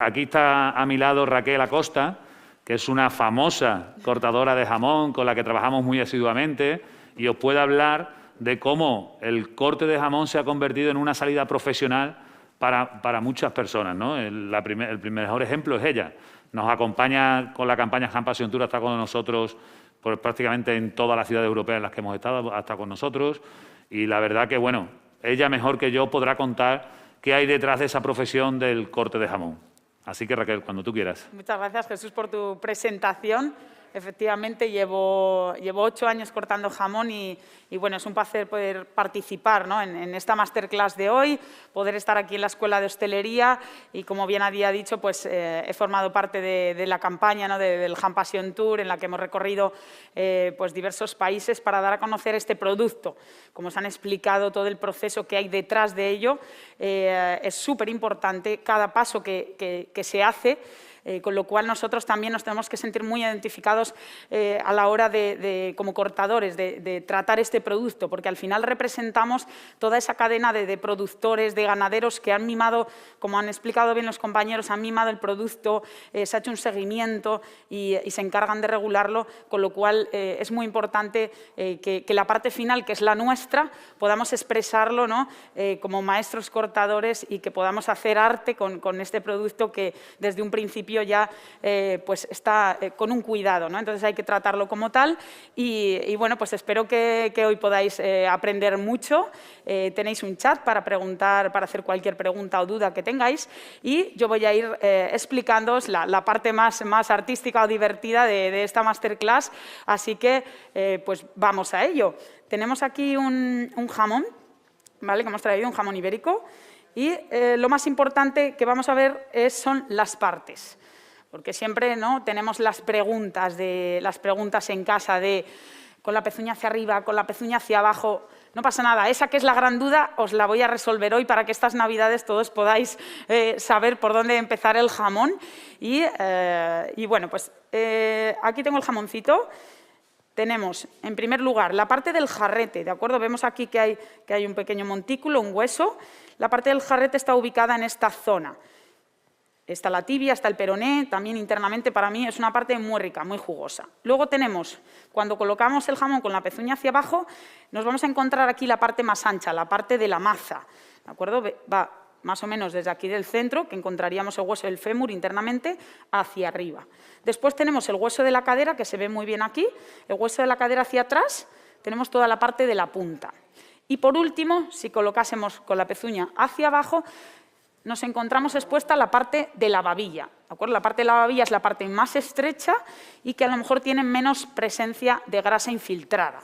Aquí está a mi lado Raquel Acosta, que es una famosa cortadora de jamón con la que trabajamos muy asiduamente y os puede hablar de cómo el corte de jamón se ha convertido en una salida profesional para muchas personas, ¿no? El mejor ejemplo es ella. Nos acompaña con la campaña Jamp Passion Tour, está con nosotros pues, prácticamente en todas las ciudades europeas en las que hemos estado, hasta con nosotros. Y la verdad que, bueno, ella mejor que yo podrá contar qué hay detrás de esa profesión del corte de jamón. Así que, Raquel, cuando tú quieras. Muchas gracias, Jesús, por tu presentación. Efectivamente, llevo 8 años cortando jamón y bueno, es un placer poder participar, ¿no? en esta masterclass de hoy, poder estar aquí en la Escuela de Hostelería y, como bien había dicho, pues he formado parte de la campaña, ¿no? del Jamp Passion Tour, en la que hemos recorrido pues diversos países para dar a conocer este producto. Como os han explicado, todo el proceso que hay detrás de ello es súper importante, cada paso que se hace. Con lo cual nosotros también nos tenemos que sentir muy identificados a la hora como cortadores de tratar este producto, porque al final representamos toda esa cadena de productores, de ganaderos que han mimado, como han explicado bien los compañeros, han mimado el producto, se ha hecho un seguimiento y se encargan de regularlo, con lo cual es muy importante que la parte final, que es la nuestra, podamos expresarlo, ¿no? Como maestros cortadores y que podamos hacer arte con este producto que desde un principio ya pues está con un cuidado, ¿no? Entonces hay que tratarlo como tal y bueno, pues espero que hoy podáis aprender mucho. Tenéis un chat para preguntar, para hacer cualquier pregunta o duda que tengáis y yo voy a ir explicándoos la parte más artística o divertida de esta masterclass, así que pues vamos a ello. Tenemos aquí un jamón, ¿vale? Que hemos traído, un jamón ibérico. Y lo más importante que vamos a ver son las partes, porque siempre, ¿no? tenemos las preguntas en casa de con la pezuña hacia arriba, con la pezuña hacia abajo. No pasa nada, esa que es la gran duda os la voy a resolver hoy para que estas Navidades todos podáis saber por dónde empezar el jamón. Y bueno, pues aquí tengo el jamoncito. Tenemos, en primer lugar, la parte del jarrete, ¿de acuerdo? Vemos aquí que hay un pequeño montículo, un hueso. La parte del jarrete está ubicada en esta zona. Está la tibia, está el peroné, también internamente para mí es una parte muy rica, muy jugosa. Luego tenemos, cuando colocamos el jamón con la pezuña hacia abajo, nos vamos a encontrar aquí la parte más ancha, la parte de la maza, ¿de acuerdo? Va más o menos desde aquí del centro, que encontraríamos el hueso del fémur internamente, hacia arriba. Después tenemos el hueso de la cadera, que se ve muy bien aquí, el hueso de la cadera hacia atrás, tenemos toda la parte de la punta. Y por último, si colocásemos con la pezuña hacia abajo, nos encontramos expuesta la parte de la babilla, ¿de acuerdo? La parte de la babilla es la parte más estrecha y que a lo mejor tiene menos presencia de grasa infiltrada.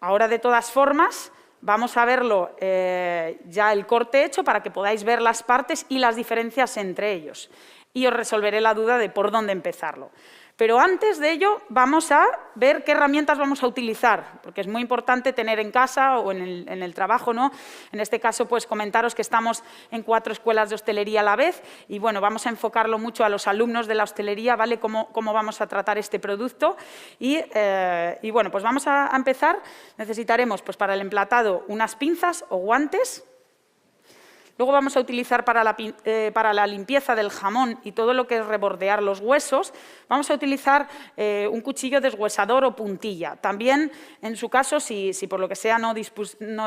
Ahora, de todas formas, vamos a verlo ya el corte hecho para que podáis ver las partes y las diferencias entre ellos. Y os resolveré la duda de por dónde empezarlo. Pero antes de ello vamos a ver qué herramientas vamos a utilizar, porque es muy importante tener en casa o en el trabajo, ¿no? En este caso, pues comentaros que estamos en 4 escuelas de hostelería a la vez y bueno, vamos a enfocarlo mucho a los alumnos de la hostelería, ¿vale? Cómo vamos a tratar este producto y bueno, pues vamos a empezar. Necesitaremos pues para el emplatado unas pinzas o guantes. Luego vamos a utilizar para la limpieza del jamón y todo lo que es rebordear los huesos, vamos a utilizar un cuchillo deshuesador o puntilla. También, en su caso, si por lo que sea no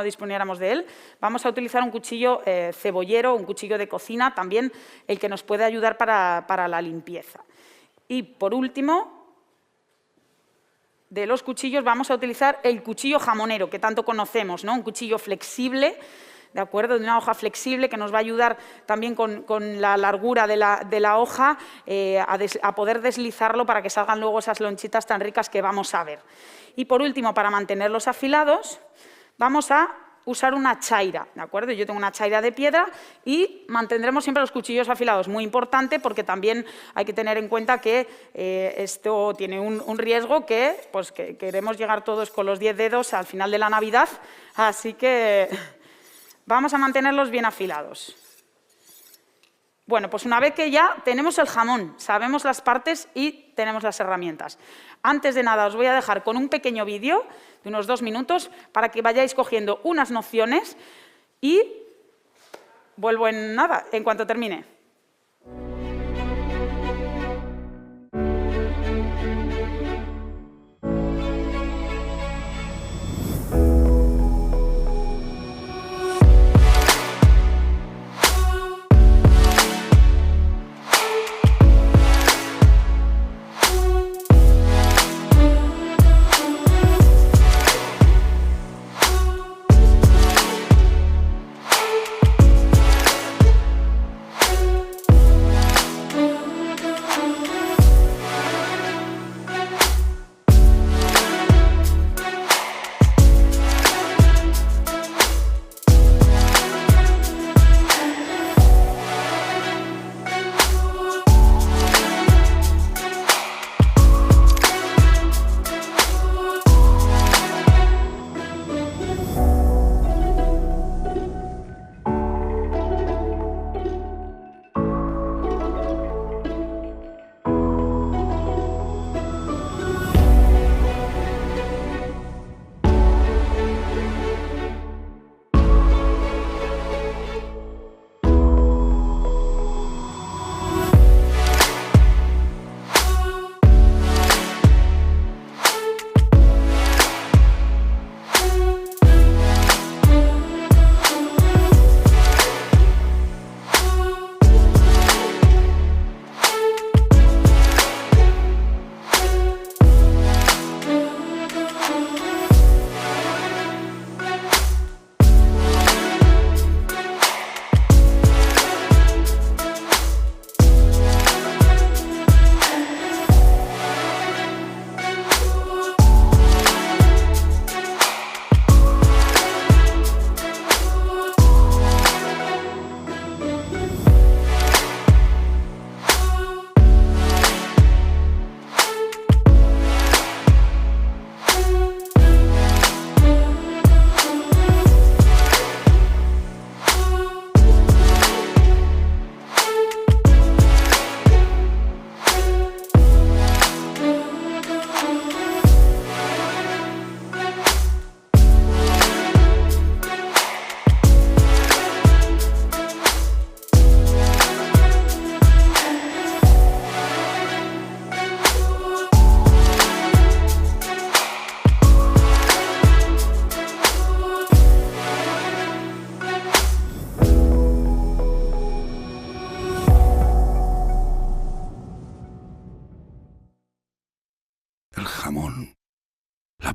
disponiéramos de él, vamos a utilizar un cuchillo cebollero, un cuchillo de cocina, también el que nos puede ayudar para la limpieza. Y, por último, de los cuchillos vamos a utilizar el cuchillo jamonero, que tanto conocemos, ¿no? Un cuchillo flexible, ¿de acuerdo? De una hoja flexible que nos va a ayudar también con la largura de la hoja a poder deslizarlo para que salgan luego esas lonchitas tan ricas que vamos a ver. Y por último, para mantenerlos afilados, vamos a usar una chaira, ¿de acuerdo? Yo tengo una chaira de piedra y mantendremos siempre los cuchillos afilados. Muy importante porque también hay que tener en cuenta que esto tiene un riesgo que queremos llegar todos con los 10 dedos al final de la Navidad, así que vamos a mantenerlos bien afilados. Bueno, pues una vez que ya tenemos el jamón, sabemos las partes y tenemos las herramientas. Antes de nada, os voy a dejar con un pequeño vídeo de unos 2 minutos para que vayáis cogiendo unas nociones y vuelvo en nada, en cuanto termine.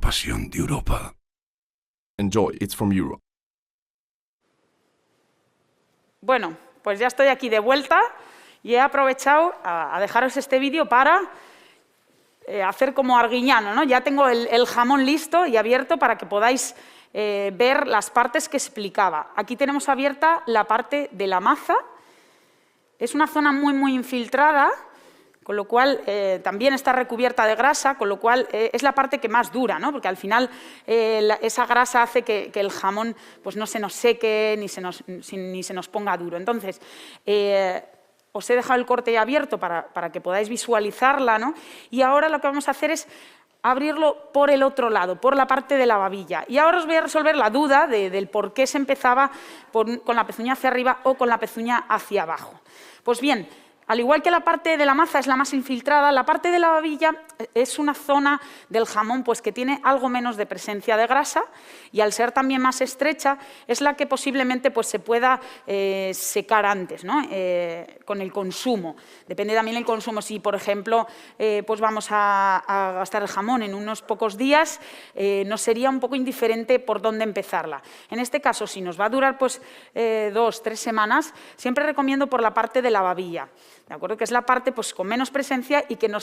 pasión de Europa. Enjoy, it's from Europe. Bueno, pues ya estoy aquí de vuelta y he aprovechado a dejaros este vídeo para hacer como Arguiñano, ¿no? Ya tengo el jamón listo y abierto para que podáis ver las partes que explicaba. Aquí tenemos abierta la parte de la maza. Es una zona muy infiltrada, con lo cual también está recubierta de grasa, con lo cual es la parte que más dura, ¿no? Porque al final esa grasa hace que el jamón pues, no se nos seque ni se nos ponga duro. Entonces, os he dejado el corte ya abierto para que podáis visualizarla, ¿no? Y ahora lo que vamos a hacer es abrirlo por el otro lado, por la parte de la babilla. Y ahora os voy a resolver la duda del por qué se empezaba con la pezuña hacia arriba o con la pezuña hacia abajo. Pues bien, al igual que la parte de la maza es la más infiltrada, la parte de la babilla es una zona del jamón pues, que tiene algo menos de presencia de grasa y al ser también más estrecha es la que posiblemente pues, se pueda secar antes, ¿no? Con el consumo. Depende también del consumo. Si, por ejemplo, pues vamos a gastar el jamón en unos pocos días, nos sería un poco indiferente por dónde empezarla. En este caso, si nos va a durar pues, 2 o 3 semanas, siempre recomiendo por la parte de la babilla. ¿De acuerdo? Que es la parte pues, con menos presencia y que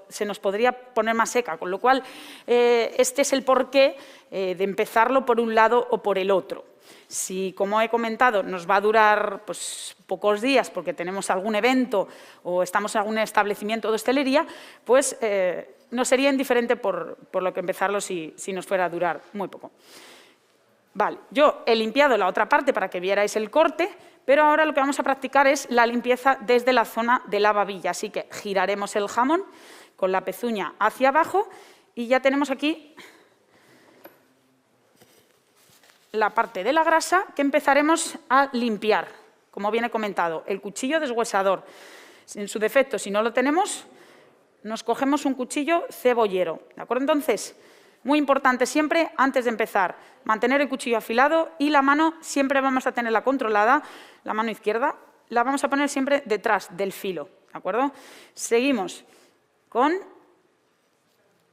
se nos podría poner más seca, con lo cual este es el porqué de empezarlo por un lado o por el otro. Si, como he comentado, nos va a durar pues, pocos días porque tenemos algún evento o estamos en algún establecimiento de hostelería, pues nos sería indiferente por lo que empezarlo si nos fuera a durar muy poco. Vale, yo he limpiado la otra parte para que vierais el corte, pero ahora lo que vamos a practicar es la limpieza desde la zona de la babilla. Así que giraremos el jamón con la pezuña hacia abajo y ya tenemos aquí la parte de la grasa que empezaremos a limpiar. Como bien he comentado, el cuchillo deshuesador. En su defecto, si no lo tenemos, nos cogemos un cuchillo cebollero. ¿De acuerdo? Entonces, muy importante siempre, antes de empezar, mantener el cuchillo afilado y la mano siempre vamos a tenerla controlada, la mano izquierda, la vamos a poner siempre detrás del filo, ¿de acuerdo? Seguimos con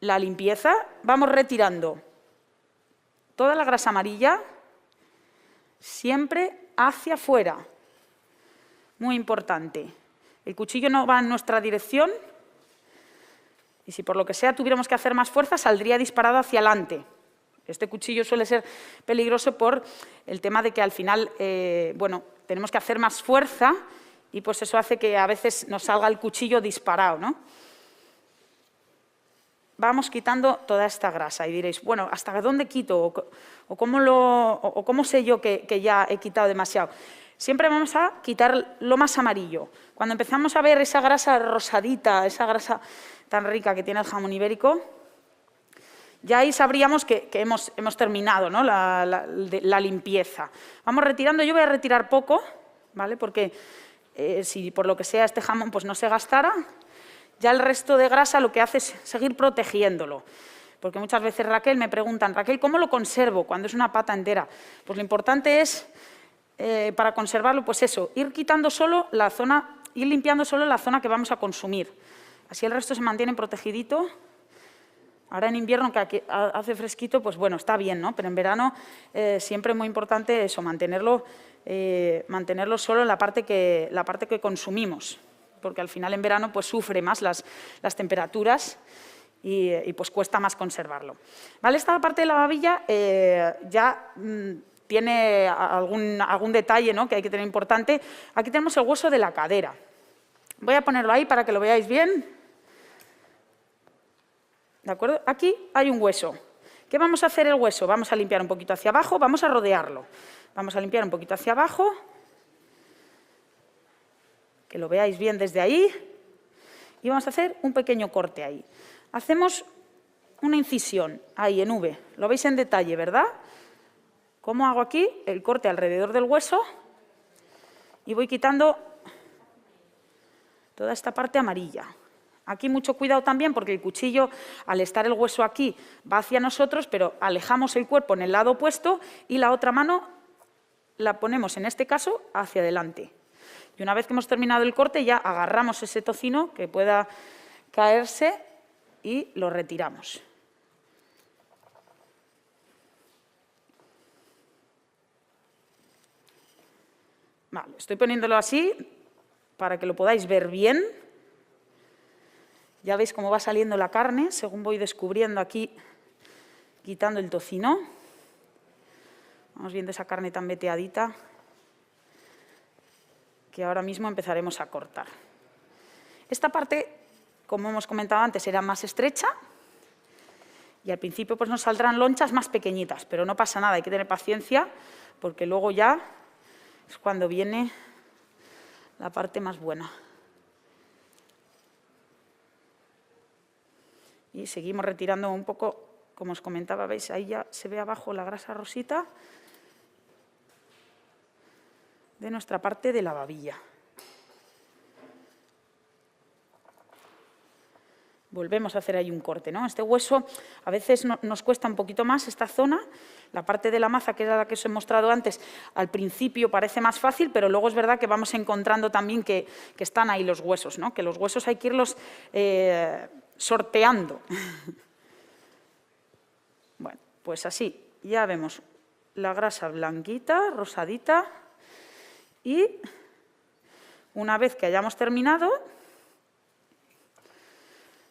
la limpieza, vamos retirando toda la grasa amarilla siempre hacia afuera, muy importante. El cuchillo no va en nuestra dirección, y si por lo que sea tuviéramos que hacer más fuerza, saldría disparado hacia adelante. Este cuchillo suele ser peligroso por el tema de que al final, bueno, tenemos que hacer más fuerza y pues eso hace que a veces nos salga el cuchillo disparado, ¿no? Vamos quitando toda esta grasa y diréis, bueno, ¿hasta dónde quito? ¿O cómo sé yo que ya he quitado demasiado? Siempre vamos a quitar lo más amarillo. Cuando empezamos a ver esa grasa rosadita, esa grasa tan rica que tiene el jamón ibérico, ya ahí sabríamos que hemos terminado, ¿no? la limpieza. Vamos retirando, yo voy a retirar poco, ¿vale? Porque si por lo que sea este jamón pues no se gastara, ya el resto de grasa lo que hace es seguir protegiéndolo. Porque muchas veces, Raquel, me preguntan, Raquel, ¿cómo lo conservo cuando es una pata entera? Pues lo importante es, para conservarlo, pues eso, ir quitando solo la zona, ir limpiando solo la zona que vamos a consumir. Así el resto se mantiene protegidito. Ahora en invierno, que aquí hace fresquito, pues bueno, está bien, ¿no? Pero en verano siempre es muy importante eso, mantenerlo solo en la parte que consumimos. Porque al final en verano pues sufre más las temperaturas y pues cuesta más conservarlo. ¿Vale? Esta parte de la babilla ya tiene algún detalle, ¿no? Que hay que tener importante. Aquí tenemos el hueso de la cadera. Voy a ponerlo ahí para que lo veáis bien. ¿De acuerdo? Aquí hay un hueso. ¿Qué vamos a hacer el hueso? Vamos a limpiar un poquito hacia abajo, vamos a rodearlo. Vamos a limpiar un poquito hacia abajo, que lo veáis bien desde ahí, y vamos a hacer un pequeño corte ahí. Hacemos una incisión ahí en V. Lo veis en detalle, ¿verdad? ¿Cómo hago aquí? El corte alrededor del hueso y voy quitando toda esta parte amarilla. Aquí mucho cuidado también porque el cuchillo, al estar el hueso aquí, va hacia nosotros, pero alejamos el cuerpo en el lado opuesto y la otra mano la ponemos, en este caso, hacia adelante. Y una vez que hemos terminado el corte, ya agarramos ese tocino que pueda caerse y lo retiramos. Vale, estoy poniéndolo así para que lo podáis ver bien. Ya veis cómo va saliendo la carne, según voy descubriendo aquí, quitando el tocino. Vamos viendo esa carne tan veteadita que ahora mismo empezaremos a cortar. Esta parte, como hemos comentado antes, era más estrecha y al principio pues nos saldrán lonchas más pequeñitas, pero no pasa nada, hay que tener paciencia porque luego ya es cuando viene la parte más buena. Y seguimos retirando un poco, como os comentaba, veis, ahí ya se ve abajo la grasa rosita de nuestra parte de la babilla. Volvemos a hacer ahí un corte, ¿no? Este hueso a veces nos cuesta un poquito más esta zona, la parte de la maza, que era la que os he mostrado antes, al principio parece más fácil, pero luego es verdad que vamos encontrando también que están ahí los huesos, ¿no? Que los huesos hay que irlos sorteando. Bueno, pues así, ya vemos la grasa blanquita, rosadita, y una vez que hayamos terminado,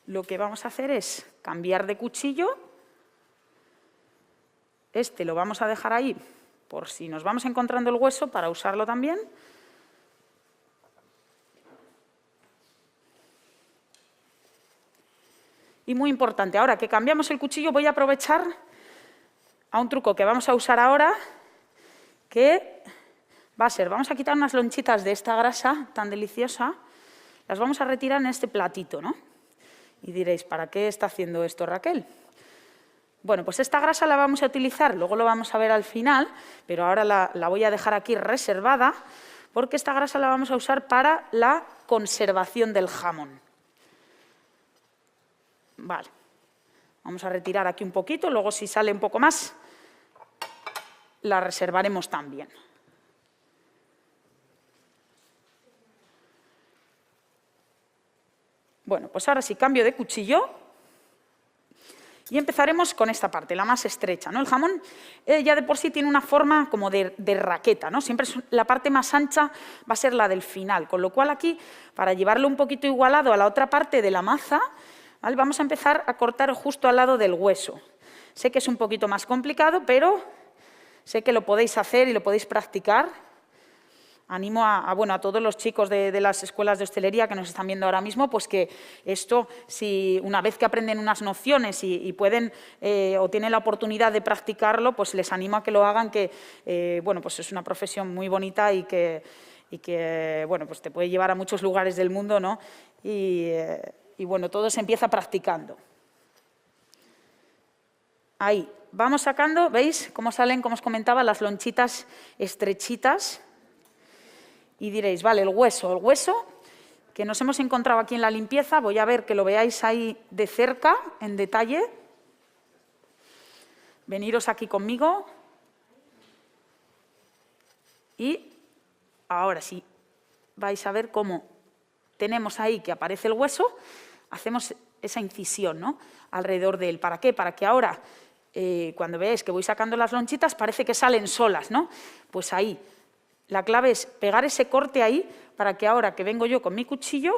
lo que vamos a hacer es cambiar de cuchillo. Este lo vamos a dejar ahí por si nos vamos encontrando el hueso para usarlo también. Y muy importante, ahora que cambiamos el cuchillo voy a aprovechar a un truco que vamos a usar ahora, que va a ser, vamos a quitar unas lonchitas de esta grasa tan deliciosa, las vamos a retirar en este platito, ¿no? Y diréis, ¿para qué está haciendo esto Raquel? Bueno, pues esta grasa la vamos a utilizar, luego lo vamos a ver al final, pero ahora la voy a dejar aquí reservada, porque esta grasa la vamos a usar para la conservación del jamón. Vale, vamos a retirar aquí un poquito, luego si sale un poco más, la reservaremos también. Bueno, pues ahora sí, cambio de cuchillo y empezaremos con esta parte, la más estrecha, ¿no? El jamón ya de por sí tiene una forma como de raqueta, ¿no? Siempre la parte más ancha va a ser la del final, con lo cual aquí, para llevarlo un poquito igualado a la otra parte de la maza, ¿vale? Vamos a empezar a cortar justo al lado del hueso. Sé que es un poquito más complicado, pero sé que lo podéis hacer y lo podéis practicar. Animo a todos los chicos de las escuelas de hostelería que nos están viendo ahora mismo, pues que esto, si una vez que aprenden unas nociones y pueden o tienen la oportunidad de practicarlo, pues les animo a que lo hagan, que pues es una profesión muy bonita y que pues te puede llevar a muchos lugares del mundo, ¿no? Y bueno, todo se empieza practicando. Ahí, vamos sacando, ¿veis cómo salen, como os comentaba, las lonchitas estrechitas? Y diréis, vale, el hueso que nos hemos encontrado aquí en la limpieza, voy a ver que lo veáis ahí de cerca, en detalle. Veniros aquí conmigo. Y ahora sí, vais a ver cómo tenemos ahí que aparece el hueso, hacemos esa incisión, ¿no? Alrededor de él. ¿Para qué? Para que ahora, cuando veáis que voy sacando las lonchitas, parece que salen solas, ¿no? Pues ahí. La clave es pegar ese corte ahí para que ahora que vengo yo con mi cuchillo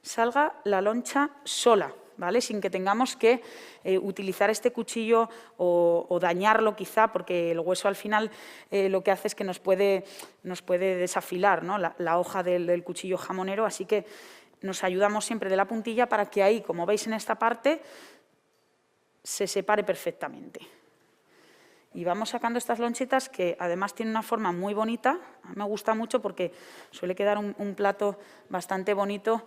salga la loncha sola, ¿vale? Sin que tengamos que utilizar este cuchillo o dañarlo quizá, porque el hueso al final lo que hace es que nos puede desafilar, ¿no? la hoja del cuchillo jamonero, así que nos ayudamos siempre de la puntilla para que ahí, como veis en esta parte, se separe perfectamente. Y vamos sacando estas lonchitas que además tienen una forma muy bonita. A mí me gusta mucho porque suele quedar un plato bastante bonito.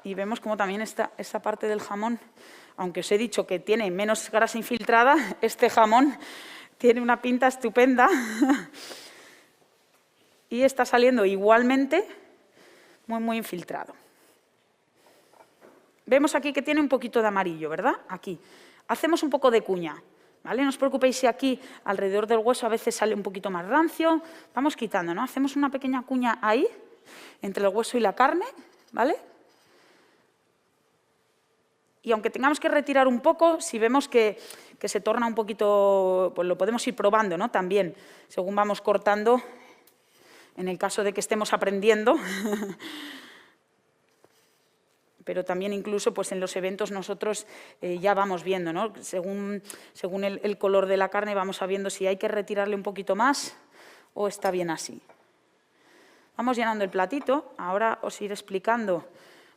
Y vemos como también esta parte del jamón, aunque os he dicho que tiene menos grasa infiltrada, este jamón tiene una pinta estupenda. Y está saliendo igualmente muy, muy infiltrado. Vemos aquí que tiene un poquito de amarillo, ¿verdad? Aquí. Hacemos un poco de cuña, ¿vale? No os preocupéis si aquí alrededor del hueso a veces sale un poquito más rancio. Vamos quitando, ¿no? Hacemos una pequeña cuña ahí, entre el hueso y la carne, ¿vale? Y aunque tengamos que retirar un poco, si vemos que se torna un poquito, pues lo podemos ir probando, ¿no? También, según vamos cortando, en el caso de que estemos aprendiendo. Pero también incluso pues en los eventos nosotros ya vamos viendo, ¿no? Según el color de la carne vamos sabiendo si hay que retirarle un poquito más o está bien así. Vamos llenando el platito, ahora os iré explicando,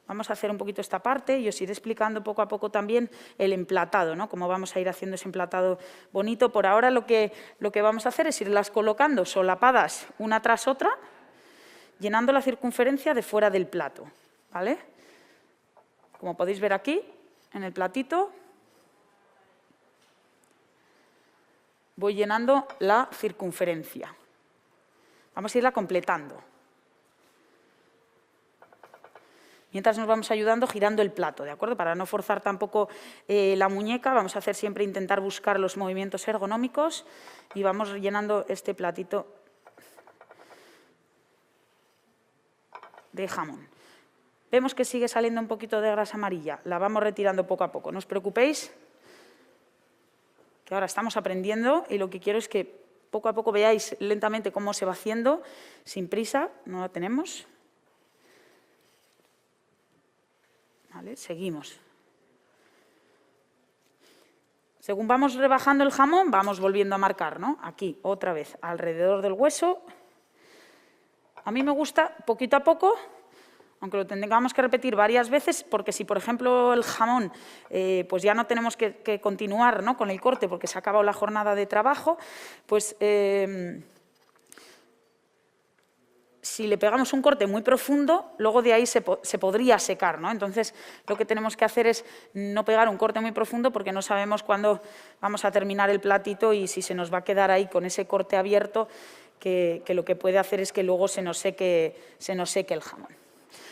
vamos a hacer un poquito esta parte y os iré explicando poco a poco también el emplatado, ¿no? Cómo vamos a ir haciendo ese emplatado bonito. Por ahora lo que vamos a hacer es irlas colocando solapadas una tras otra, llenando la circunferencia de fuera del plato, ¿vale? Como podéis ver aquí, en el platito, voy llenando la circunferencia. Vamos a irla completando. Mientras nos vamos ayudando girando el plato, ¿de acuerdo? Para no forzar tampoco la muñeca, vamos a hacer siempre intentar buscar los movimientos ergonómicos y vamos llenando este platito de jamón. Vemos que sigue saliendo un poquito de grasa amarilla, la vamos retirando poco a poco. No os preocupéis, que ahora estamos aprendiendo y lo que quiero es que poco a poco veáis lentamente cómo se va haciendo, sin prisa, no la tenemos. Vale, seguimos. Según vamos rebajando el jamón, vamos volviendo a marcar, ¿no? Aquí, otra vez, alrededor del hueso. A mí me gusta poquito a poco, aunque lo tengamos que repetir varias veces, porque si, por ejemplo, el jamón, pues ya no tenemos que continuar, ¿no? Con el corte porque se ha acabado la jornada de trabajo, pues si le pegamos un corte muy profundo, luego de ahí se podría secar, ¿no? Entonces, lo que tenemos que hacer es no pegar un corte muy profundo porque no sabemos cuándo vamos a terminar el platito y si se nos va a quedar ahí con ese corte abierto, que lo que puede hacer es que luego se nos seque el jamón.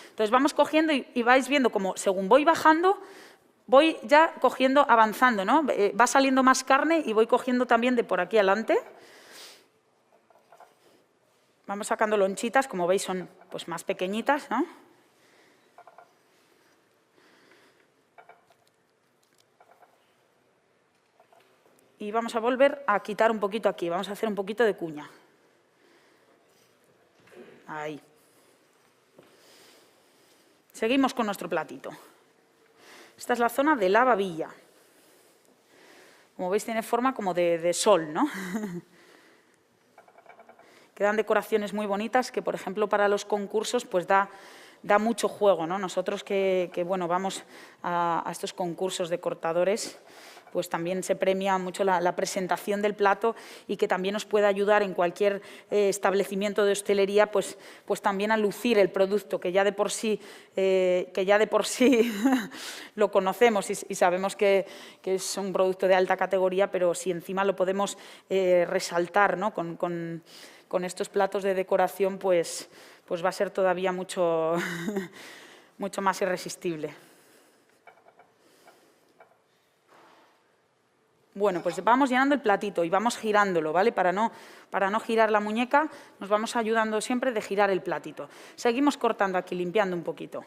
Entonces vamos cogiendo y vais viendo como según voy bajando, voy ya cogiendo, avanzando, ¿no? Va saliendo más carne y voy cogiendo también de por aquí adelante. Vamos sacando lonchitas, como veis son pues más pequeñitas, ¿no? Y vamos a volver a quitar un poquito aquí, vamos a hacer un poquito de cuña. Ahí. Seguimos con nuestro platito. Esta es la zona de la babilla. Como veis tiene forma como de sol, ¿no? Quedan decoraciones muy bonitas que, por ejemplo, para los concursos pues da mucho juego, ¿no? Nosotros que bueno, vamos a estos concursos de cortadores, pues también se premia mucho la presentación del plato y que también nos puede ayudar en cualquier establecimiento de hostelería pues también a lucir el producto que ya de por sí lo conocemos y sabemos que es un producto de alta categoría, pero si encima lo podemos resaltar, ¿no? Con estos platos de decoración pues va a ser todavía mucho más irresistible. Bueno, pues vamos llenando el platito y vamos girándolo, ¿vale? Para no girar la muñeca, nos vamos ayudando siempre de girar el platito. Seguimos cortando aquí, limpiando un poquito.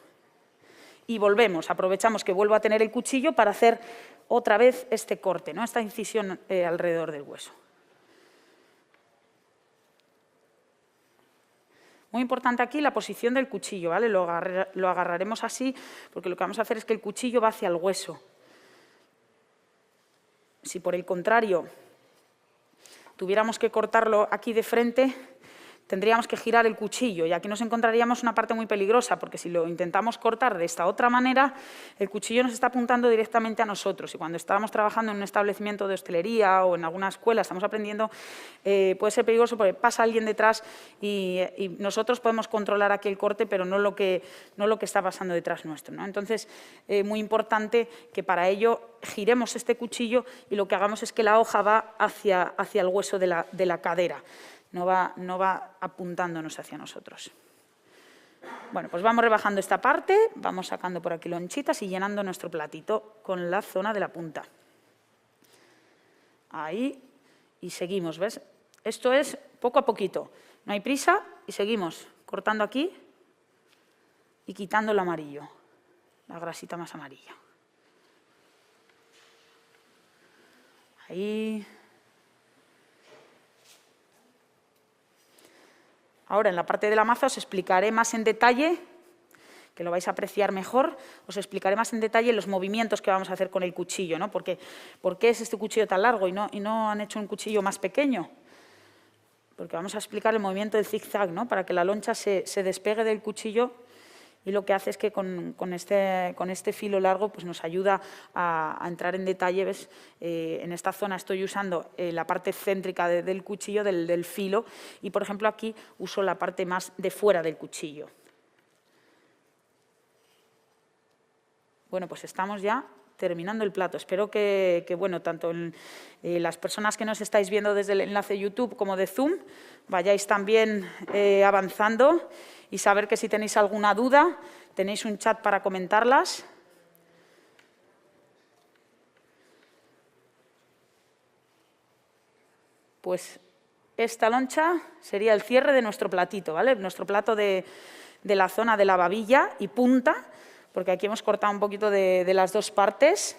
Y volvemos, aprovechamos que vuelvo a tener el cuchillo para hacer otra vez este corte, ¿no? Esta incisión alrededor del hueso. Muy importante aquí la posición del cuchillo, ¿vale? Lo agarraremos así porque lo que vamos a hacer es que el cuchillo va hacia el hueso. Si por el contrario tuviéramos que cortarlo aquí de frente, tendríamos que girar el cuchillo y aquí nos encontraríamos una parte muy peligrosa porque si lo intentamos cortar de esta otra manera, el cuchillo nos está apuntando directamente a nosotros y cuando estábamos trabajando en un establecimiento de hostelería o en alguna escuela, estamos aprendiendo, puede ser peligroso porque pasa alguien detrás y nosotros podemos controlar aquí el corte, pero no lo que está pasando detrás nuestro, ¿no? Entonces, muy importante que para ello giremos este cuchillo y lo que hagamos es que la hoja va hacia el hueso de la cadera. No va apuntándonos hacia nosotros. Bueno, pues vamos rebajando esta parte, vamos sacando por aquí lonchitas y llenando nuestro platito con la zona de la punta. Ahí, y seguimos, ¿ves? Esto es poco a poquito, no hay prisa y seguimos cortando aquí y quitando el amarillo, la grasita más amarilla. Ahí. Ahora, en la parte de la maza os explicaré más en detalle, que lo vais a apreciar mejor, os explicaré más en detalle los movimientos que vamos a hacer con el cuchillo, ¿no? ¿Por qué es este cuchillo tan largo y no han hecho un cuchillo más pequeño? Porque vamos a explicar el movimiento del zigzag, ¿no? Para que la loncha se despegue del cuchillo, y lo que hace es que con este filo largo pues nos ayuda a entrar en detalle. ¿Ves? En esta zona estoy usando la parte céntrica del cuchillo, del filo, y por ejemplo aquí uso la parte más de fuera del cuchillo. Bueno, pues estamos ya terminando el plato. Espero que bueno, tanto las personas que nos estáis viendo desde el enlace de YouTube como de Zoom, vayáis también avanzando, y saber que si tenéis alguna duda, tenéis un chat para comentarlas. Pues esta loncha sería el cierre de nuestro platito, ¿vale? Nuestro plato de la zona de la babilla y punta, porque aquí hemos cortado un poquito de las dos partes.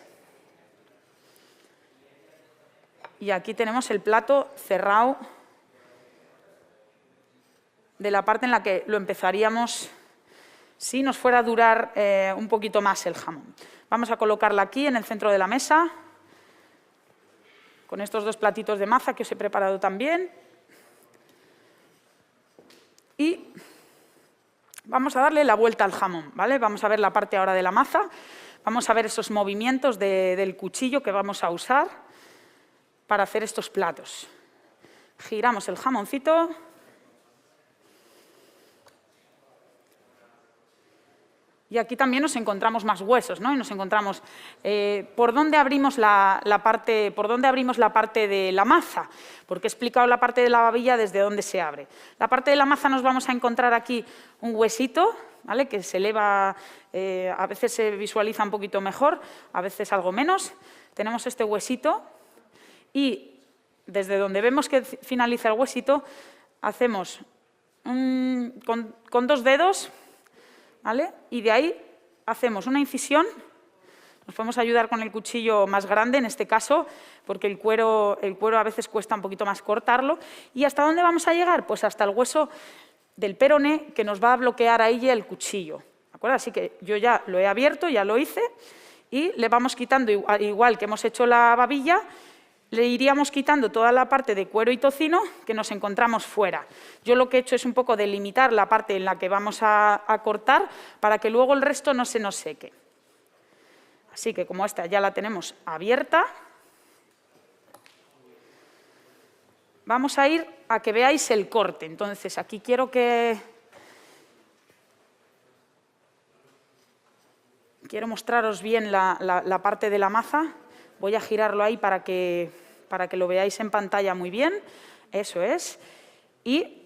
Y aquí tenemos el plato cerrado de la parte en la que lo empezaríamos si nos fuera a durar un poquito más el jamón. Vamos a colocarla aquí en el centro de la mesa, con estos dos platitos de maza que os he preparado también. Y vamos a darle la vuelta al jamón, ¿vale? Vamos a ver la parte ahora de la maza, vamos a ver esos movimientos del cuchillo que vamos a usar para hacer estos platos. Giramos el jamoncito. Y aquí también nos encontramos más huesos, ¿no? Y nos encontramos por dónde abrimos la parte de la maza, porque he explicado la parte de la babilla desde dónde se abre. La parte de la maza nos vamos a encontrar aquí un huesito, ¿vale? Que se eleva, a veces se visualiza un poquito mejor, a veces algo menos. Tenemos este huesito y desde donde vemos que finaliza el huesito, hacemos con dos dedos, ¿vale? Y de ahí hacemos una incisión. Nos podemos ayudar con el cuchillo más grande en este caso, porque el cuero a veces cuesta un poquito más cortarlo. ¿Y hasta dónde vamos a llegar? Pues hasta el hueso del peroné, que nos va a bloquear ahí el cuchillo, ¿de acuerdo? Así que yo ya lo he abierto, ya lo hice, y le vamos quitando, igual que hemos hecho la babilla, le iríamos quitando toda la parte de cuero y tocino que nos encontramos fuera. Yo lo que he hecho es un poco delimitar la parte en la que vamos a cortar para que luego el resto no se nos seque. Así que como esta ya la tenemos abierta, vamos a ir a que veáis el corte. Entonces aquí quiero mostraros bien la parte de la maza. Voy a girarlo ahí para que lo veáis en pantalla muy bien. Eso es. Y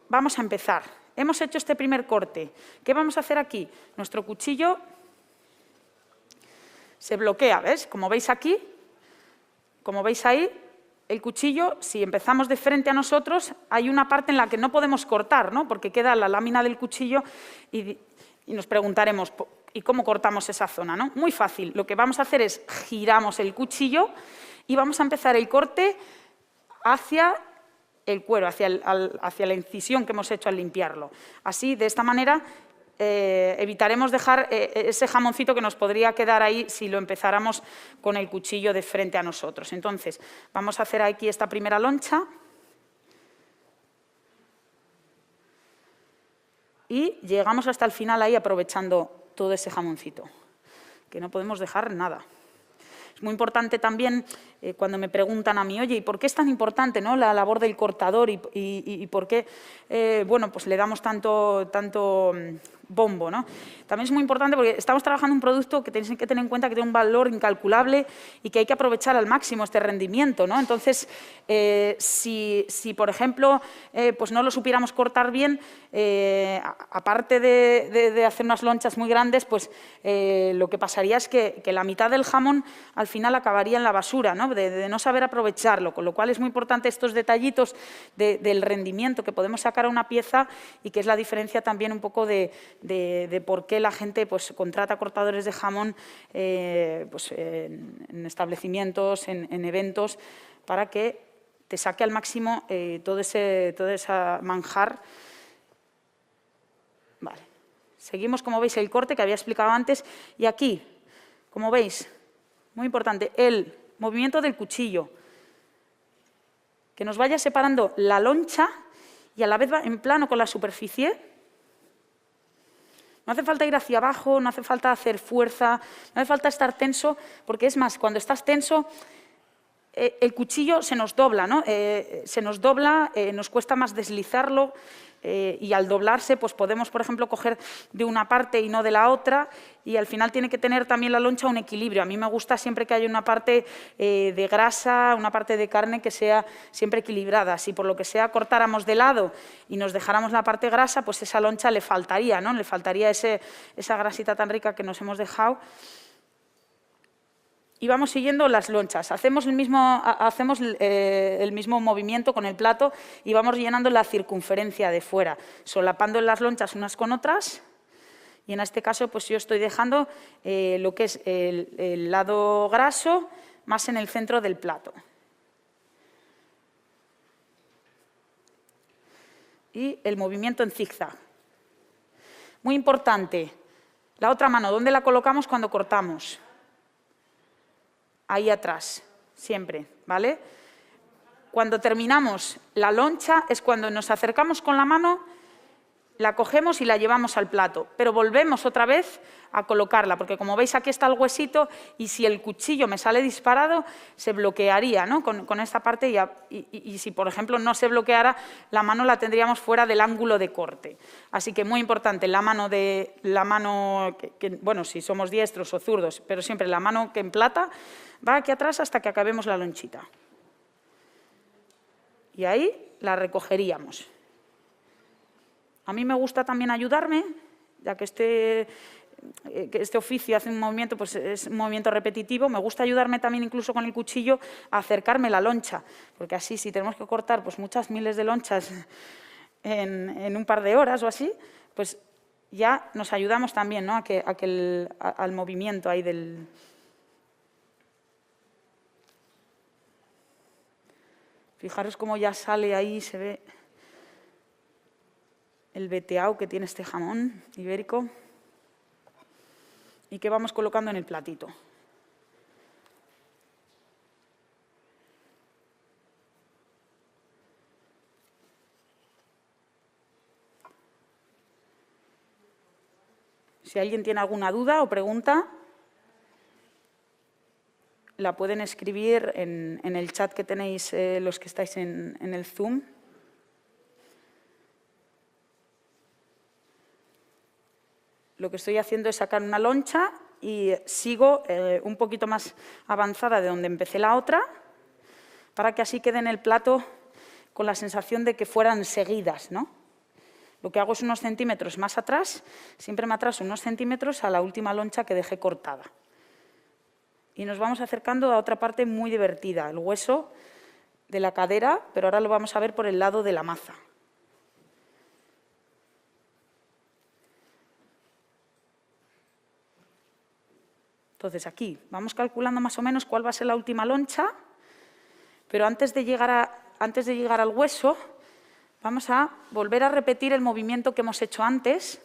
vamos a empezar. Hemos hecho este primer corte. ¿Qué vamos a hacer aquí? Nuestro cuchillo se bloquea, ¿ves? Como veis aquí, como veis ahí, el cuchillo, si empezamos de frente a nosotros, hay una parte en la que no podemos cortar, ¿no? Porque queda la lámina del cuchillo y nos preguntaremos, ¿y cómo cortamos esa zona, no? Muy fácil. Lo que vamos a hacer es giramos el cuchillo y vamos a empezar el corte hacia el cuero, hacia la incisión que hemos hecho al limpiarlo. Así, de esta manera, evitaremos dejar ese jamoncito que nos podría quedar ahí si lo empezáramos con el cuchillo de frente a nosotros. Entonces, vamos a hacer aquí esta primera loncha. Y llegamos hasta el final ahí aprovechando todo ese jamoncito, que no podemos dejar nada. Es muy importante también cuando me preguntan a mí, oye, ¿y por qué es tan importante, ¿no?, la labor del cortador y por qué bueno, pues le damos tanto bombo, ¿no? También es muy importante porque estamos trabajando un producto que tenéis que tener en cuenta que tiene un valor incalculable y que hay que aprovechar al máximo este rendimiento, ¿no? Entonces, si por ejemplo, pues no lo supiéramos cortar bien, aparte de hacer unas lonchas muy grandes, pues lo que pasaría es que la mitad del jamón al final acabaría en la basura, ¿no?, de no saber aprovecharlo, con lo cual es muy importante estos detallitos del rendimiento que podemos sacar a una pieza y que es la diferencia también un poco de de por qué la gente pues, contrata cortadores de jamón pues, en establecimientos, en eventos, para que te saque al máximo todo ese manjar. Vale. Seguimos, como veis, el corte que había explicado antes. Y aquí, como veis, muy importante, el movimiento del cuchillo. Que nos vaya separando la loncha y a la vez va en plano con la superficie. No hace falta ir hacia abajo, no hace falta hacer fuerza, no hace falta estar tenso, porque es más, cuando estás tenso, el cuchillo se nos dobla, ¿no? Se nos dobla, nos cuesta más deslizarlo y al doblarse pues podemos, por ejemplo, coger de una parte y no de la otra y al final tiene que tener también la loncha un equilibrio. A mí me gusta siempre que haya una parte de grasa, una parte de carne que sea siempre equilibrada. Si por lo que sea cortáramos de lado y nos dejáramos la parte grasa, pues esa loncha le faltaría, ¿no? Le faltaría esa grasita tan rica que nos hemos dejado. Y vamos siguiendo las lonchas. Hacemos el mismo movimiento con el plato y vamos llenando la circunferencia de fuera, solapando las lonchas unas con otras. Y en este caso, pues yo estoy dejando lo que es el lado graso más en el centro del plato. Y el movimiento en zigzag. Muy importante, la otra mano, ¿dónde la colocamos cuando cortamos? Ahí atrás, siempre, ¿vale? Cuando terminamos la loncha es cuando nos acercamos con la mano, la cogemos y la llevamos al plato, pero volvemos otra vez a colocarla, porque como veis aquí está el huesito y si el cuchillo me sale disparado se bloquearía, ¿no? con esta parte y si por ejemplo no se bloqueara, la mano la tendríamos fuera del ángulo de corte. Así que muy importante, la mano bueno, si somos diestros o zurdos, pero siempre la mano que emplata va aquí atrás hasta que acabemos la lonchita. Y ahí la recogeríamos. A mí me gusta también ayudarme, ya que este oficio hace un movimiento, pues es un movimiento repetitivo, me gusta ayudarme también incluso con el cuchillo a acercarme la loncha, porque así si tenemos que cortar pues muchas miles de lonchas en un par de horas o así, pues ya nos ayudamos también, ¿no? al movimiento ahí del... Fijaros cómo ya sale ahí, se ve el veteado que tiene este jamón ibérico y que vamos colocando en el platito. Si alguien tiene alguna duda o pregunta, la pueden escribir en el chat que tenéis los que estáis en el Zoom. Lo que estoy haciendo es sacar una loncha y sigo un poquito más avanzada de donde empecé la otra, para que así quede en el plato con la sensación de que fueran seguidas, ¿no? Lo que hago es unos centímetros más atrás, siempre me atraso unos centímetros a la última loncha que dejé cortada. Y nos vamos acercando a otra parte muy divertida, el hueso de la cadera, pero ahora lo vamos a ver por el lado de la maza. Entonces aquí vamos calculando más o menos cuál va a ser la última loncha, pero antes de llegar al hueso vamos a volver a repetir el movimiento que hemos hecho antes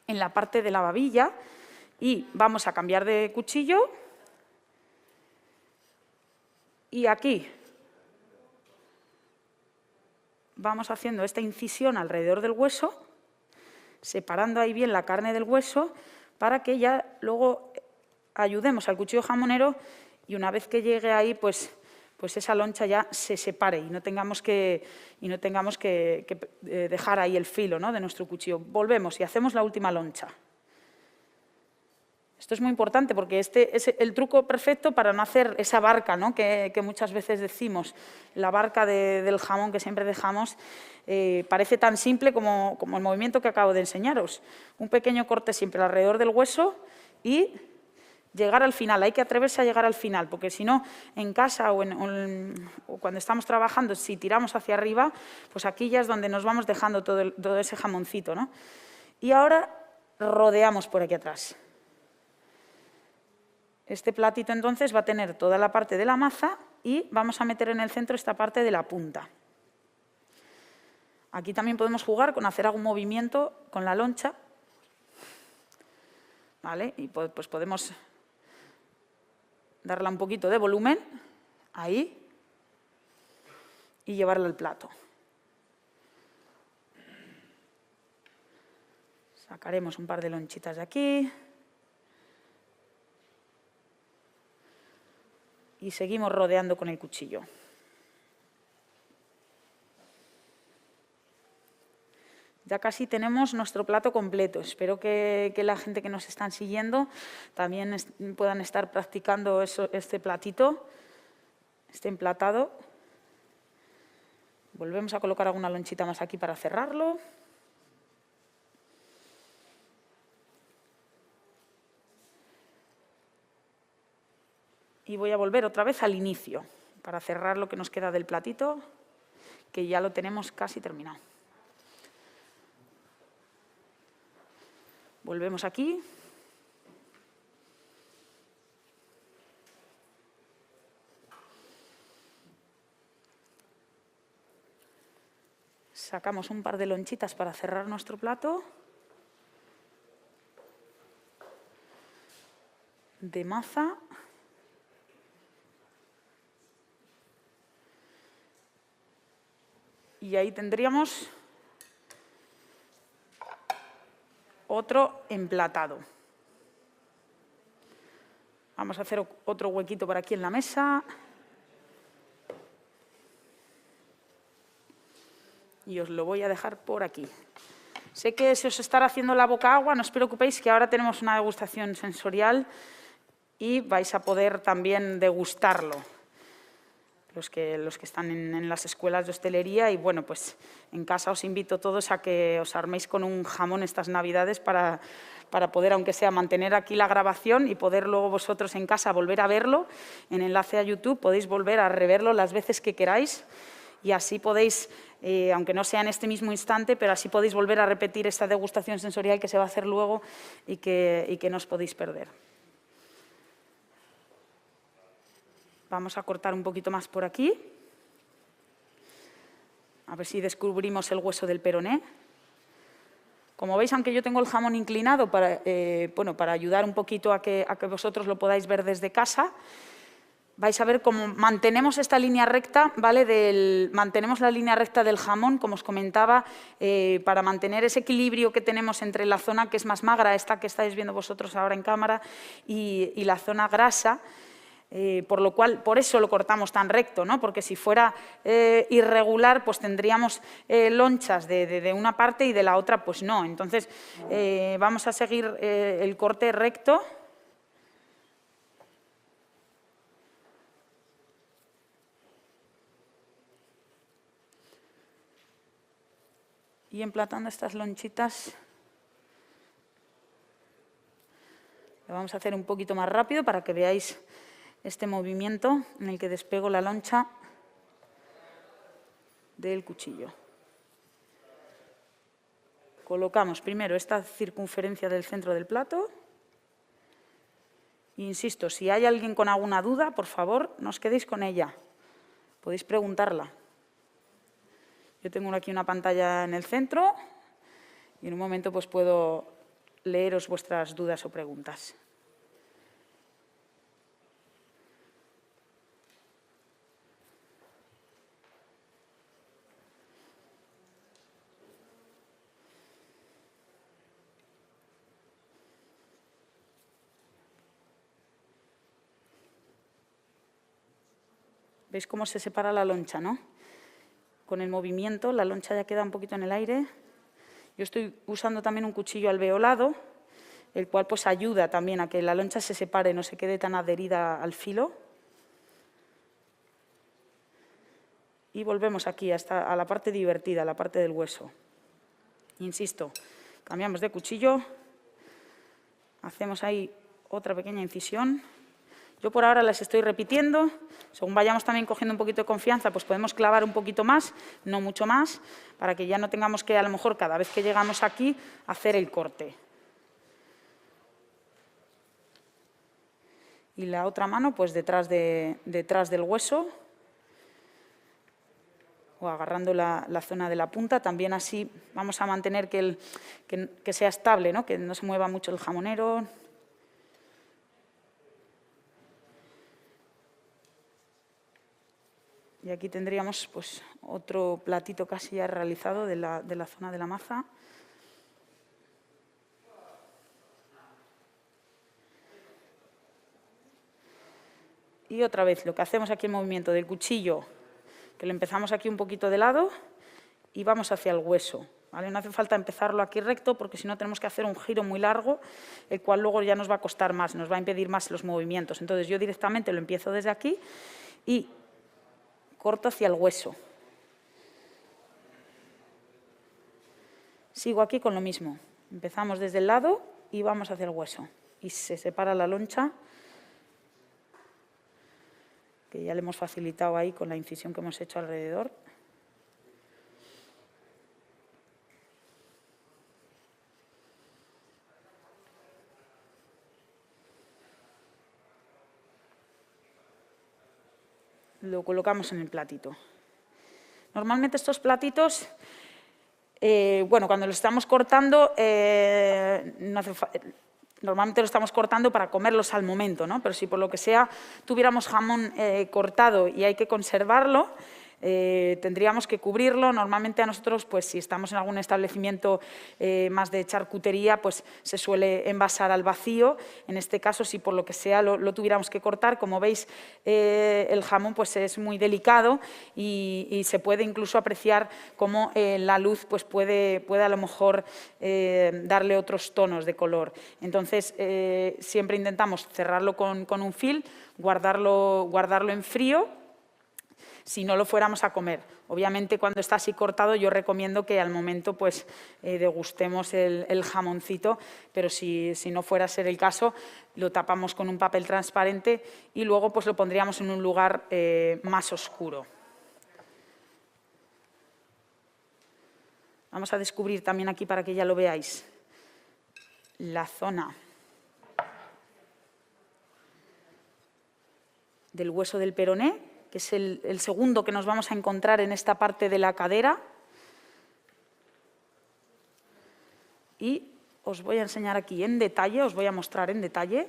en la parte de la babilla y vamos a cambiar de cuchillo. Y aquí vamos haciendo esta incisión alrededor del hueso, separando ahí bien la carne del hueso, para que ya luego ayudemos al cuchillo jamonero y una vez que llegue ahí, pues esa loncha ya se separe y no tengamos que dejar ahí el filo, ¿no?, de nuestro cuchillo. Volvemos y hacemos la última loncha. Esto es muy importante porque este es el truco perfecto para no hacer esa barca, ¿no?, que muchas veces decimos, la barca del jamón que siempre dejamos. Parece tan simple como el movimiento que acabo de enseñaros. Un pequeño corte siempre alrededor del hueso y llegar al final. Hay que atreverse a llegar al final, porque si no, en casa o cuando estamos trabajando, si tiramos hacia arriba, pues aquí ya es donde nos vamos dejando todo ese jamoncito, ¿no? Y ahora rodeamos por aquí atrás. Este platito entonces va a tener toda la parte de la maza y vamos a meter en el centro esta parte de la punta. Aquí también podemos jugar con hacer algún movimiento con la loncha, ¿vale? Y pues podemos darle un poquito de volumen, ahí, y llevarla al plato. Sacaremos un par de lonchitas de aquí. Y seguimos rodeando con el cuchillo. Ya casi tenemos nuestro plato completo. Espero que la gente que nos están siguiendo también puedan estar practicando este platito, este emplatado. Volvemos a colocar alguna lonchita más aquí para cerrarlo. Y voy a volver otra vez al inicio para cerrar lo que nos queda del platito, que ya lo tenemos casi terminado. Volvemos aquí. Sacamos un par de lonchitas para cerrar nuestro plato. De maza. Y ahí tendríamos otro emplatado. Vamos a hacer otro huequito por aquí en la mesa. Y os lo voy a dejar por aquí. Sé que se os estará haciendo la boca agua, no os preocupéis que ahora tenemos una degustación sensorial y vais a poder también degustarlo. Los que están en las escuelas de hostelería y bueno, pues en casa os invito todos a que os arméis con un jamón estas Navidades para poder, aunque sea, mantener aquí la grabación y poder luego vosotros en casa volver a verlo. En enlace a YouTube podéis volver a reverlo las veces que queráis y así podéis, aunque no sea en este mismo instante, pero así podéis volver a repetir esta degustación sensorial que se va a hacer luego y que no os podéis perder. Vamos a cortar un poquito más por aquí. A ver si descubrimos el hueso del peroné. Como veis, aunque yo tengo el jamón inclinado para ayudar un poquito a que vosotros lo podáis ver desde casa, vais a ver cómo mantenemos esta línea recta, ¿vale? Mantenemos la línea recta del jamón, como os comentaba, para mantener ese equilibrio que tenemos entre la zona que es más magra, esta que estáis viendo vosotros ahora en cámara, y la zona grasa. Por eso lo cortamos tan recto, ¿no? Porque si fuera irregular, pues tendríamos lonchas de una parte y de la otra, pues no. Entonces, vamos a seguir el corte recto. Y emplatando estas lonchitas, lo vamos a hacer un poquito más rápido para que veáis este movimiento en el que despego la loncha del cuchillo. Colocamos primero esta circunferencia del centro del plato. Insisto, si hay alguien con alguna duda, por favor, no os quedéis con ella. Podéis preguntarla. Yo tengo aquí una pantalla en el centro y en un momento pues puedo leeros vuestras dudas o preguntas. ¿Veis cómo se separa la loncha, no? Con el movimiento, la loncha ya queda un poquito en el aire. Yo estoy usando también un cuchillo alveolado, el cual pues ayuda también a que la loncha se separe, no se quede tan adherida al filo. Y volvemos aquí a la parte divertida, a la parte del hueso. Insisto, cambiamos de cuchillo, hacemos ahí otra pequeña incisión. Yo por ahora las estoy repitiendo. Según vayamos también cogiendo un poquito de confianza, pues podemos clavar un poquito más, no mucho más, para que ya no tengamos que, a lo mejor, cada vez que llegamos aquí, hacer el corte. Y la otra mano, pues detrás del hueso, o agarrando la zona de la punta. También así vamos a mantener que sea estable, ¿no? Que no se mueva mucho el jamonero. Y aquí tendríamos pues, otro platito casi ya realizado de la zona de la maza. Y otra vez, lo que hacemos aquí, el movimiento del cuchillo, que lo empezamos aquí un poquito de lado y vamos hacia el hueso. ¿Vale? No hace falta empezarlo aquí recto, porque si no tenemos que hacer un giro muy largo, el cual luego ya nos va a costar más, nos va a impedir más los movimientos. Entonces yo directamente lo empiezo desde aquí y corto hacia el hueso. Sigo aquí con lo mismo. Empezamos desde el lado y vamos hacia el hueso. Y se separa la loncha, que ya le hemos facilitado ahí con la incisión que hemos hecho alrededor. Lo colocamos en el platito. Normalmente estos platitos, bueno, cuando los estamos cortando, normalmente lo estamos cortando para comerlos al momento, ¿no? Pero si por lo que sea tuviéramos jamón cortado y hay que conservarlo, tendríamos que cubrirlo. Normalmente a nosotros, pues si estamos en algún establecimiento más de charcutería, pues se suele envasar al vacío. En este caso, si por lo que sea lo tuviéramos que cortar, como veis, el jamón pues es muy delicado y se puede incluso apreciar cómo la luz pues puede a lo mejor darle otros tonos de color. Entonces, siempre intentamos cerrarlo con un film, guardarlo en frío, si no lo fuéramos a comer. Obviamente, cuando está así cortado, yo recomiendo que al momento pues, degustemos el jamoncito, pero si no fuera a ser el caso, lo tapamos con un papel transparente y luego pues, lo pondríamos en un lugar más oscuro. Vamos a descubrir también aquí, para que ya lo veáis, la zona del hueso del peroné, que es el segundo que nos vamos a encontrar en esta parte de la cadera. Y os voy a enseñar aquí en detalle, os voy a mostrar en detalle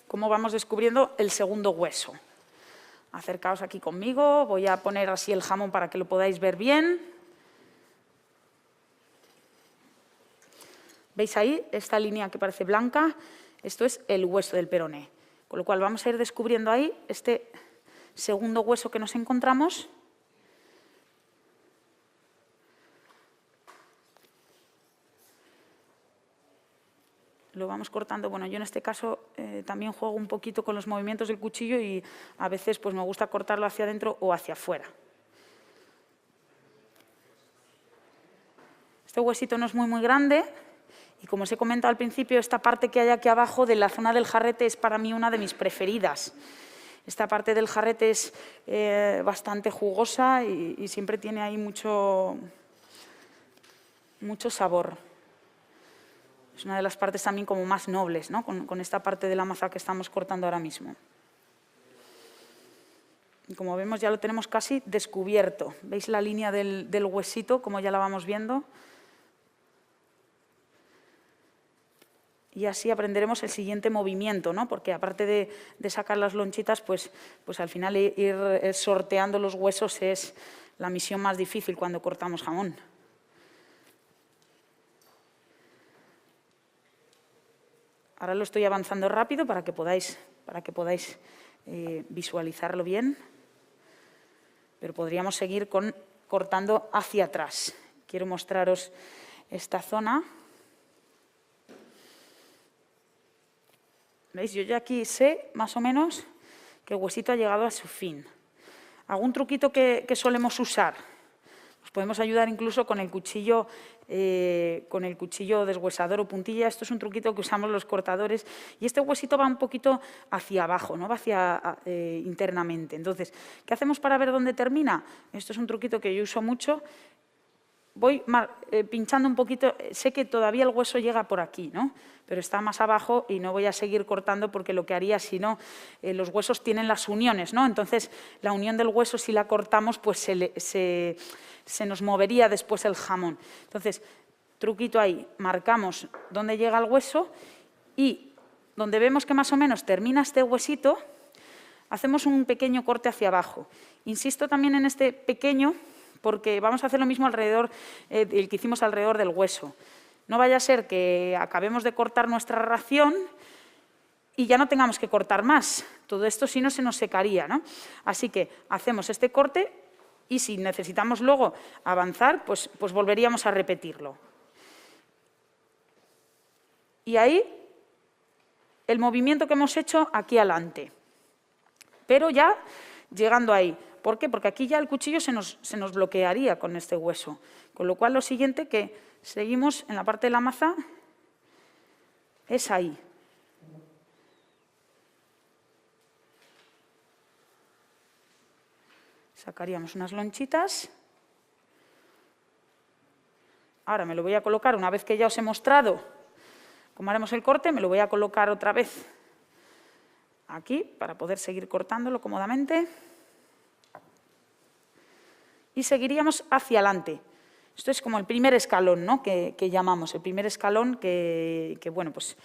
cómo vamos descubriendo el segundo hueso. Acercaos aquí conmigo, voy a poner así el jamón para que lo podáis ver bien. ¿Veis ahí esta línea que parece blanca? Esto es el hueso del peroné, con lo cual vamos a ir descubriendo ahí este segundo hueso que nos encontramos. Lo vamos cortando. Bueno, yo en este caso también juego un poquito con los movimientos del cuchillo y a veces pues, me gusta cortarlo hacia adentro o hacia afuera. Este huesito no es muy grande. Y como os he comentado al principio, esta parte que hay aquí abajo de la zona del jarrete es para mí una de mis preferidas. Esta parte del jarrete es bastante jugosa y siempre tiene ahí mucho sabor. Es una de las partes también como más nobles, ¿no? Con esta parte de la maza que estamos cortando ahora mismo. Y como vemos ya lo tenemos casi descubierto. ¿Veis la línea del huesito, como ya la vamos viendo? Y así aprenderemos el siguiente movimiento, ¿no? Porque aparte de sacar las lonchitas, pues al final ir sorteando los huesos es la misión más difícil cuando cortamos jamón. Ahora lo estoy avanzando rápido para que podáis visualizarlo bien, pero podríamos seguir cortando hacia atrás. Quiero mostraros esta zona. ¿Veis? Yo ya aquí sé, más o menos, que el huesito ha llegado a su fin. ¿Algún truquito que solemos usar? podemos ayudar incluso con el cuchillo deshuesador o puntilla. Esto es un truquito que usamos los cortadores y este huesito va un poquito hacia abajo, no va hacia internamente. Entonces, ¿qué hacemos para ver dónde termina? Esto es un truquito que yo uso mucho. Voy pinchando un poquito, sé que todavía el hueso llega por aquí, ¿no? Pero está más abajo y no voy a seguir cortando porque lo que haría, si no, los huesos tienen las uniones, ¿no? Entonces, la unión del hueso, si la cortamos, pues se nos movería después el jamón. Entonces, truquito ahí, marcamos dónde llega el hueso y donde vemos que más o menos termina este huesito, hacemos un pequeño corte hacia abajo. Insisto también en este pequeño, porque vamos a hacer lo mismo alrededor, el que hicimos alrededor del hueso. No vaya a ser que acabemos de cortar nuestra ración y ya no tengamos que cortar más. Todo esto si no se nos secaría, ¿no? Así que hacemos este corte y si necesitamos luego avanzar, pues volveríamos a repetirlo. Y ahí el movimiento que hemos hecho aquí adelante. Pero ya llegando ahí. ¿Por qué? Porque aquí ya el cuchillo se nos bloquearía con este hueso. Con lo cual, lo siguiente que seguimos en la parte de la maza es ahí. Sacaríamos unas lonchitas. Ahora me lo voy a colocar, una vez que ya os he mostrado cómo haremos el corte, me lo voy a colocar otra vez aquí para poder seguir cortándolo cómodamente. Y seguiríamos hacia adelante. Esto es como el primer escalón, ¿no? que llamamos, el primer escalón que bueno, pues,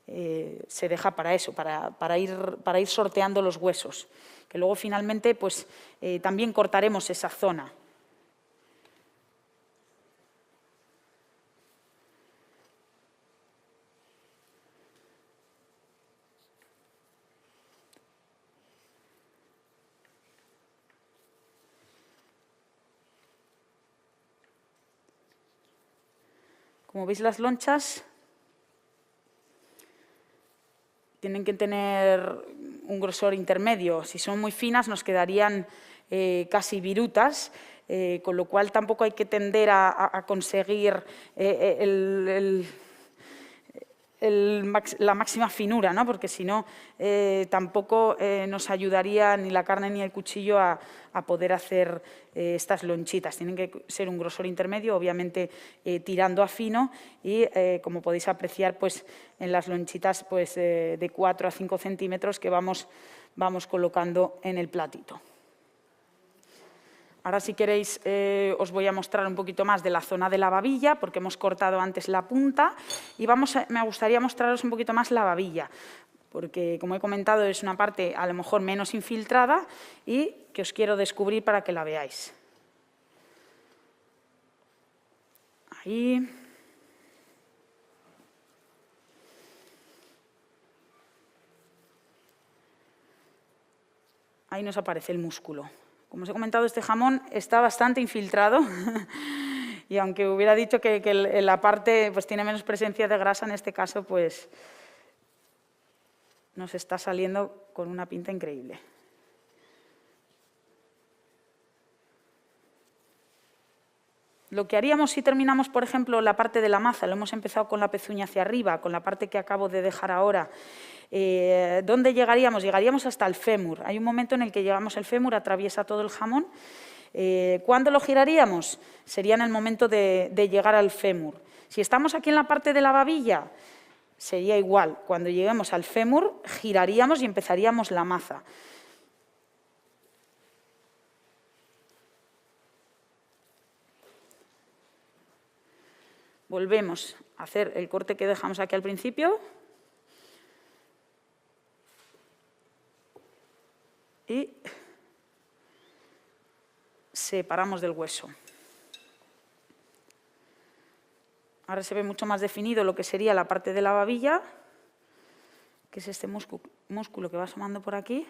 se deja para eso, para ir sorteando los huesos, que luego finalmente pues, también cortaremos esa zona. Como veis, las lonchas tienen que tener un grosor intermedio. Si son muy finas nos quedarían casi virutas, con lo cual tampoco hay que tender a conseguir la máxima finura, ¿no? Porque si no, tampoco nos ayudaría ni la carne ni el cuchillo a poder hacer estas lonchitas. Tienen que ser un grosor intermedio, obviamente tirando a fino y, como podéis apreciar, pues, en las lonchitas pues, de 4 a 5 centímetros que vamos colocando en el platito. Ahora, si queréis, os voy a mostrar un poquito más de la zona de la babilla, porque hemos cortado antes la punta, y me gustaría mostraros un poquito más la babilla, porque, como he comentado, es una parte a lo mejor menos infiltrada y que os quiero descubrir para que la veáis. Ahí. Ahí nos aparece el músculo. Como os he comentado, este jamón está bastante infiltrado y aunque hubiera dicho que la parte pues, tiene menos presencia de grasa, en este caso pues, nos está saliendo con una pinta increíble. Lo que haríamos si terminamos, por ejemplo, la parte de la maza, lo hemos empezado con la pezuña hacia arriba, con la parte que acabo de dejar ahora, ¿dónde llegaríamos? Llegaríamos hasta el fémur. Hay un momento en el que llegamos el fémur, atraviesa todo el jamón. ¿Cuándo lo giraríamos? Sería en el momento de llegar al fémur. Si estamos aquí en la parte de la babilla, sería igual. Cuando lleguemos al fémur, giraríamos y empezaríamos la maza. Volvemos a hacer el corte que dejamos aquí al principio. Y separamos del hueso. Ahora se ve mucho más definido lo que sería la parte de la babilla, que es este músculo que va asomando por aquí.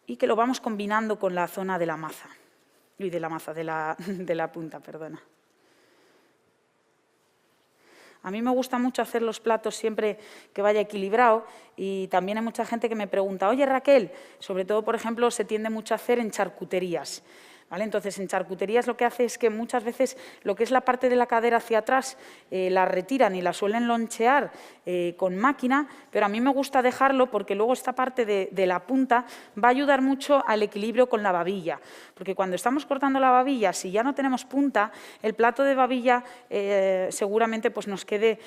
Y que lo vamos combinando con la zona de la maza. Y de la maza, de la punta, perdona. A mí me gusta mucho hacer los platos siempre que vaya equilibrado y también hay mucha gente que me pregunta, oye Raquel, sobre todo, por ejemplo, se tiende mucho a hacer en charcuterías. ¿Vale? Entonces, en charcuterías lo que hace es que muchas veces lo que es la parte de la cadera hacia atrás la retiran y la suelen lonchear con máquina, pero a mí me gusta dejarlo porque luego esta parte de la punta va a ayudar mucho al equilibrio con la babilla, porque cuando estamos cortando la babilla, si ya no tenemos punta, el plato de babilla seguramente pues, nos quede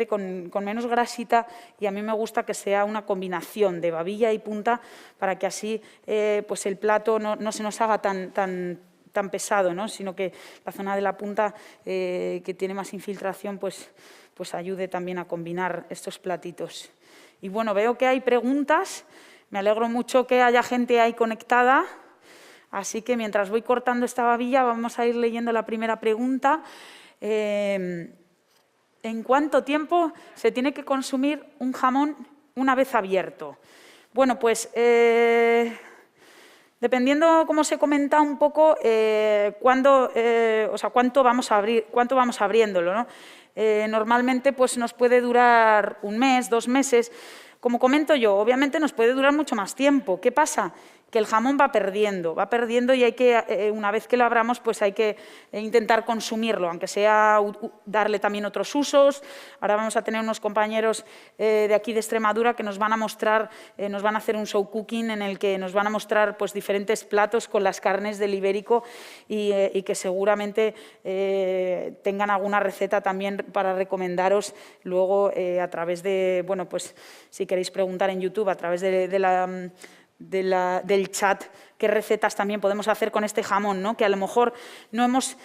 con menos grasita y a mí me gusta que sea una combinación de babilla y punta para que así pues el plato no se nos haga tan pesado, ¿no? Sino que la zona de la punta que tiene más infiltración pues ayude también a combinar estos platitos. Y bueno, veo que hay preguntas, me alegro mucho que haya gente ahí conectada, así que mientras voy cortando esta babilla vamos a ir leyendo la primera pregunta. ¿En cuánto tiempo se tiene que consumir un jamón una vez abierto? Bueno, pues dependiendo, como os he comentado un poco, cuánto vamos abriéndolo, ¿no? Normalmente pues, nos puede durar 1 mes, 2 meses. Como comento yo, obviamente nos puede durar mucho más tiempo. ¿Qué pasa? Que el jamón va perdiendo y hay que, una vez que lo abramos, pues hay que intentar consumirlo, aunque sea darle también otros usos. Ahora vamos a tener unos compañeros de aquí de Extremadura que nos van a mostrar, nos van a hacer un show cooking en el que nos van a mostrar pues, diferentes platos con las carnes del ibérico y que seguramente tengan alguna receta también para recomendaros luego a través de, bueno, pues si queréis preguntar en YouTube, a través del chat, qué recetas también podemos hacer con este jamón, ¿no? Que a lo mejor no hemos,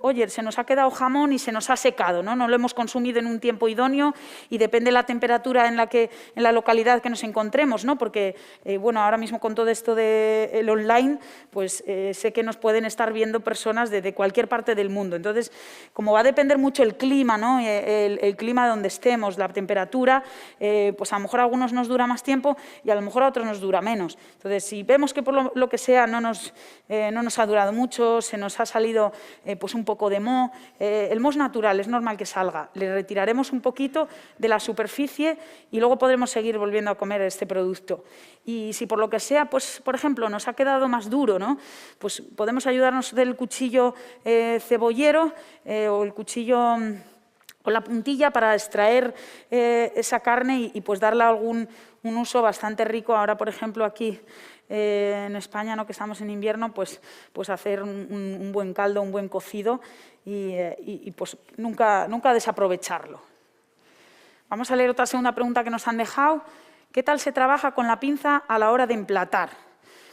oye, se nos ha quedado jamón y se nos ha secado, ¿no? No lo hemos consumido en un tiempo idóneo y depende de la temperatura en la localidad que nos encontremos, ¿no? Porque, bueno, ahora mismo con todo esto del online, pues sé que nos pueden estar viendo personas de cualquier parte del mundo. Entonces, como va a depender mucho el clima, ¿no? El clima donde estemos, la temperatura, pues a lo mejor a algunos nos dura más tiempo y a lo mejor a otros nos dura menos. Entonces, si vemos que por lo que sea no nos ha durado mucho, se nos ha salido pues un poco de moho, el moho es natural, es normal que salga. Le retiraremos un poquito de la superficie y luego podremos seguir volviendo a comer este producto. Y si por lo que sea, pues por ejemplo, nos ha quedado más duro, ¿no? Pues podemos ayudarnos del cuchillo cebollero o el cuchillo con la puntilla para extraer esa carne y pues darle un uso bastante rico. Ahora, por ejemplo, aquí en España, ¿no? Que estamos en invierno, pues hacer un buen caldo, un buen cocido y pues nunca desaprovecharlo. Vamos a leer otra segunda pregunta que nos han dejado. ¿Qué tal se trabaja con la pinza a la hora de emplatar?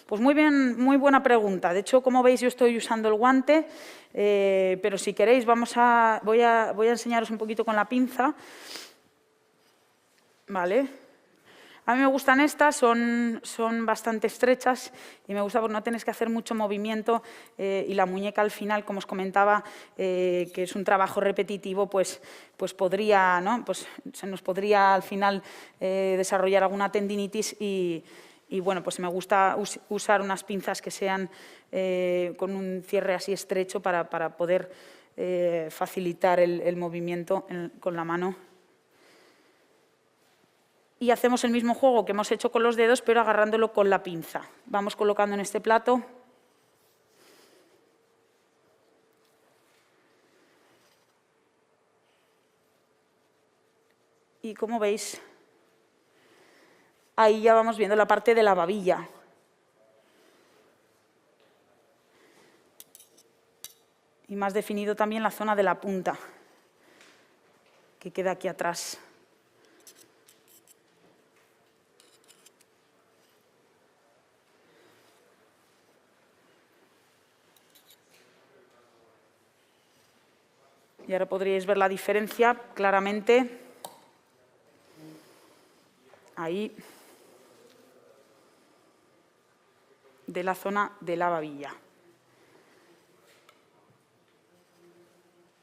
Pues muy bien, muy buena pregunta. De hecho, como veis, yo estoy usando el guante, pero si queréis voy a enseñaros un poquito con la pinza. ¿Vale? A mí me gustan estas, son bastante estrechas y me gusta porque no tenéis que hacer mucho movimiento y la muñeca al final, como os comentaba, que es un trabajo repetitivo, pues podría, ¿no? Pues se nos podría al final desarrollar alguna tendinitis y bueno, pues me gusta usar unas pinzas que sean con un cierre así estrecho para poder facilitar el movimiento con la mano. Y hacemos el mismo juego que hemos hecho con los dedos, pero agarrándolo con la pinza. Vamos colocando en este plato. Y como veis, ahí ya vamos viendo la parte de la babilla. Y más definido también la zona de la punta, que queda aquí atrás. Y ahora podríais ver la diferencia claramente. Ahí. De la zona de la babilla.